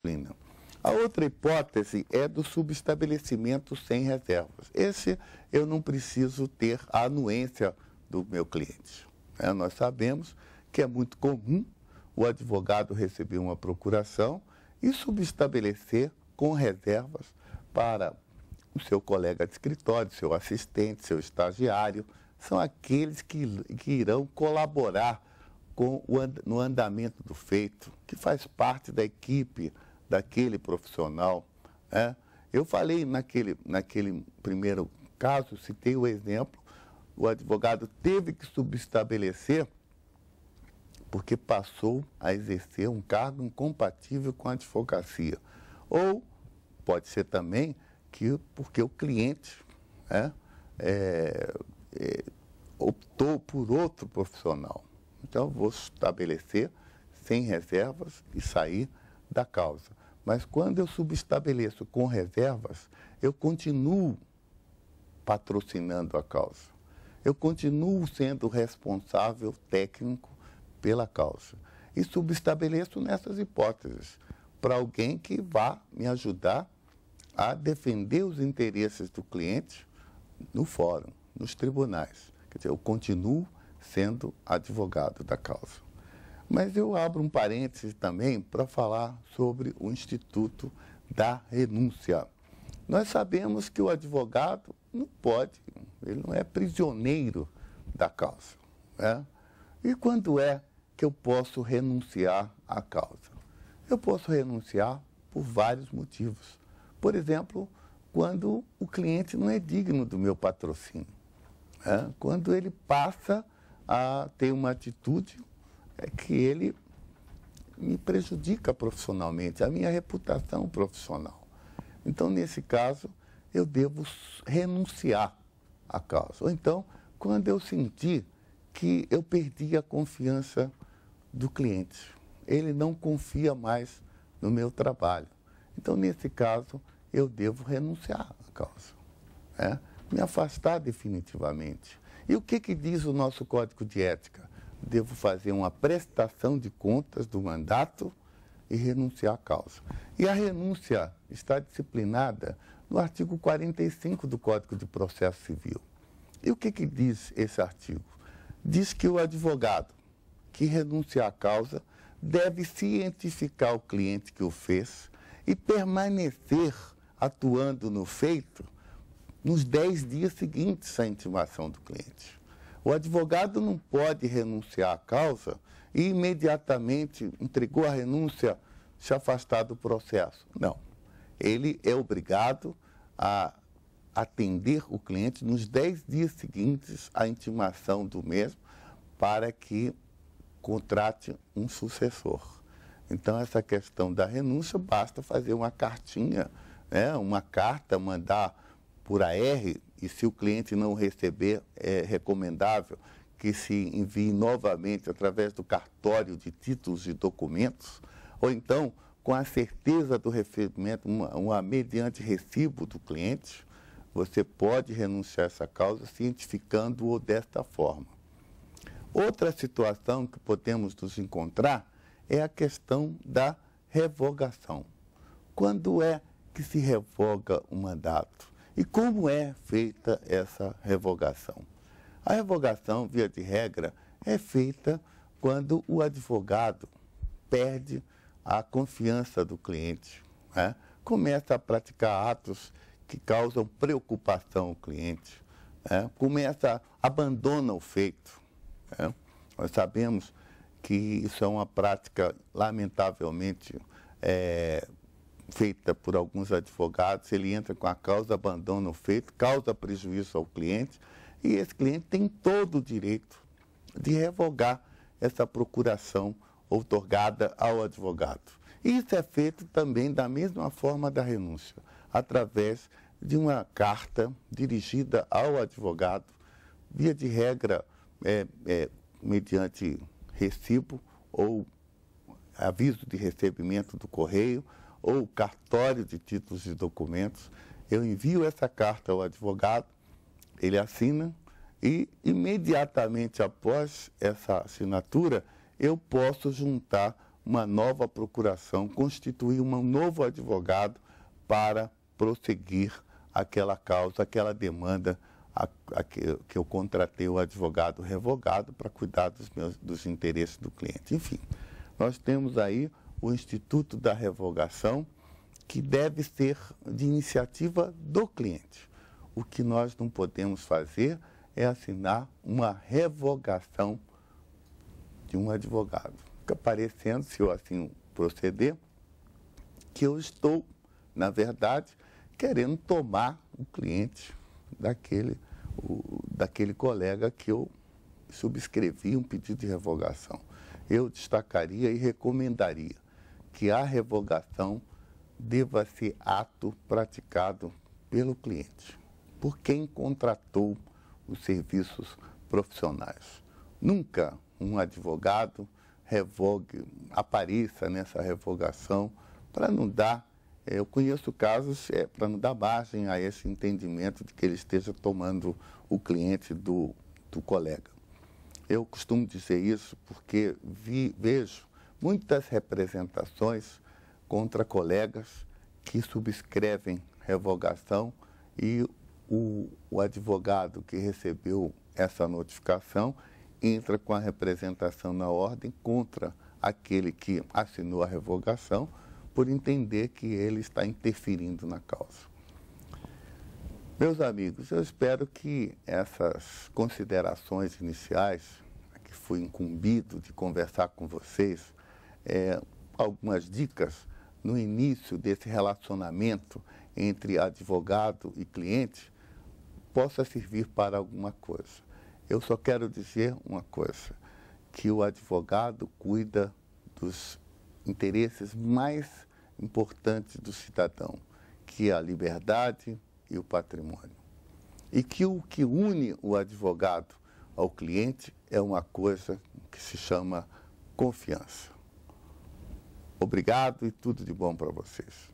disciplina. A outra hipótese é do subestabelecimento sem reservas. Esse eu não preciso ter a anuência do meu cliente. Nós sabemos que é muito comum o advogado receber uma procuração e subestabelecer com reservas para o seu colega de escritório, seu assistente, seu estagiário. São aqueles que irão colaborar no andamento do feito, que faz parte da equipe daquele profissional. Eu falei naquele primeiro caso, citei o exemplo, o advogado teve que subestabelecer porque passou a exercer um cargo incompatível com a advocacia. Ou pode ser também porque o cliente optou por outro profissional. Então, eu vou estabelecer sem reservas e sair da causa. Mas quando eu subestabeleço com reservas, eu continuo patrocinando a causa. Eu continuo sendo responsável técnico pela causa. E subestabeleço nessas hipóteses para alguém que vá me ajudar a defender os interesses do cliente no fórum, nos tribunais. Quer dizer, eu continuo sendo advogado da causa. Mas eu abro um parêntese também para falar sobre o Instituto da Renúncia. Nós sabemos que o advogado não pode, ele não é prisioneiro da causa. E quando é que eu posso renunciar à causa? Eu posso renunciar por vários motivos. Por exemplo, quando o cliente não é digno do meu patrocínio. Quando ele passa a ter uma atitude que ele me prejudica profissionalmente, a minha reputação profissional. Então, nesse caso, eu devo renunciar à causa. Ou então, quando eu sentir que eu perdi a confiança do cliente, ele não confia mais no meu trabalho. Então, nesse caso, eu devo renunciar à causa, me afastar definitivamente. E o que diz o nosso Código de Ética? Devo fazer uma prestação de contas do mandato e renunciar à causa. E a renúncia está disciplinada no artigo 45 do Código de Processo Civil. E o que diz esse artigo? Diz que o advogado que renunciar à causa deve cientificar o cliente que o fez e permanecer atuando no feito nos 10 dias seguintes à intimação do cliente. O advogado não pode renunciar à causa e imediatamente entregou a renúncia, se afastar do processo. Não. Ele é obrigado a atender o cliente nos 10 dias seguintes à intimação do mesmo para que contrate um sucessor. Então, essa questão da renúncia, basta fazer uma cartinha, uma carta, mandar por AR, e se o cliente não receber, é recomendável que se envie novamente através do cartório de títulos e documentos, ou então, com a certeza do recebimento, mediante recibo do cliente, você pode renunciar a essa causa cientificando-o desta forma. Outra situação que podemos nos encontrar é a questão da revogação. Quando é que se revoga o mandato? E como é feita essa revogação? A revogação, via de regra, é feita quando o advogado perde a confiança do cliente, começa a praticar atos que causam preocupação ao cliente, abandona o feito. Nós sabemos que isso é uma prática, lamentavelmente, feita por alguns advogados. Ele entra com a causa, abandona o feito, causa prejuízo ao cliente, e esse cliente tem todo o direito de revogar essa procuração outorgada ao advogado. Isso é feito também da mesma forma da renúncia, através de uma carta dirigida ao advogado, via de regra, mediante recibo ou aviso de recebimento do correio ou cartório de títulos e documentos. Eu envio essa carta ao advogado, ele assina e imediatamente após essa assinatura eu posso juntar uma nova procuração, constituir um novo advogado para prosseguir aquela causa, aquela demanda que eu contratei o advogado revogado para cuidar dos interesses do cliente. Enfim, nós temos aí o Instituto da Revogação, que deve ser de iniciativa do cliente. O que nós não podemos fazer é assinar uma revogação de um advogado. Fica parecendo, se eu assim proceder, que eu estou, na verdade, querendo tomar o cliente daquele colega que eu subscrevi um pedido de revogação. Eu destacaria e recomendaria que a revogação deva ser ato praticado pelo cliente, por quem contratou os serviços profissionais. Nunca um advogado apareça nessa revogação para não dar, eu conheço casos, para não dar margem a esse entendimento de que ele esteja tomando o cliente do colega. Eu costumo dizer isso porque vejo muitas representações contra colegas que subscrevem revogação e o advogado que recebeu essa notificação entra com a representação na ordem contra aquele que assinou a revogação por entender que ele está interferindo na causa. Meus amigos, eu espero que essas considerações iniciais, que fui incumbido de conversar com vocês, algumas dicas no início desse relacionamento entre advogado e cliente, possa servir para alguma coisa. Eu só quero dizer uma coisa, que o advogado cuida dos interesses mais importantes do cidadão, que é a liberdade e o patrimônio. E que o que une o advogado ao cliente é uma coisa que se chama confiança. Obrigado e tudo de bom para vocês.